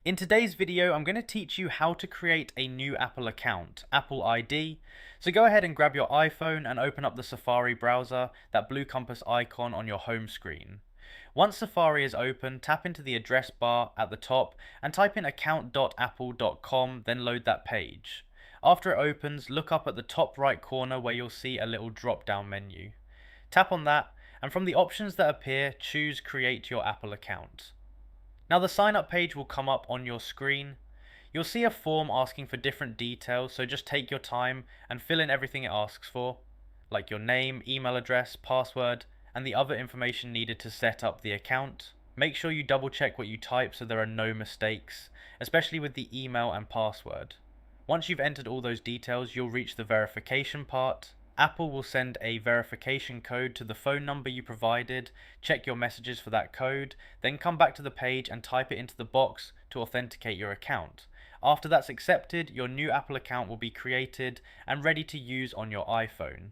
In today's video, I'm going to teach you how to create a new Apple account, Apple ID. So go ahead and grab your iPhone and open up the Safari browser, that blue compass icon on your home screen. Once Safari is open, tap into the address bar at the top and type in account.apple.com, then load that page. After it opens, look up at the top right corner where you'll see a little drop down menu. Tap on that, and from the options that appear, choose Create Your Apple Account. Now the sign up page will come up on your screen. You'll see a form asking for different details, so just take your time and fill in everything it asks for, like your name, email address, password, and the other information needed to set up the account. Make sure you double check what you type so there are no mistakes, especially with the email and password. Once you've entered all those details, you'll reach the verification part. Apple will send a verification code to the phone number you provided, check your messages for that code, then come back to the page and type it into the box to authenticate your account. After that's accepted, your new Apple account will be created and ready to use on your iPhone.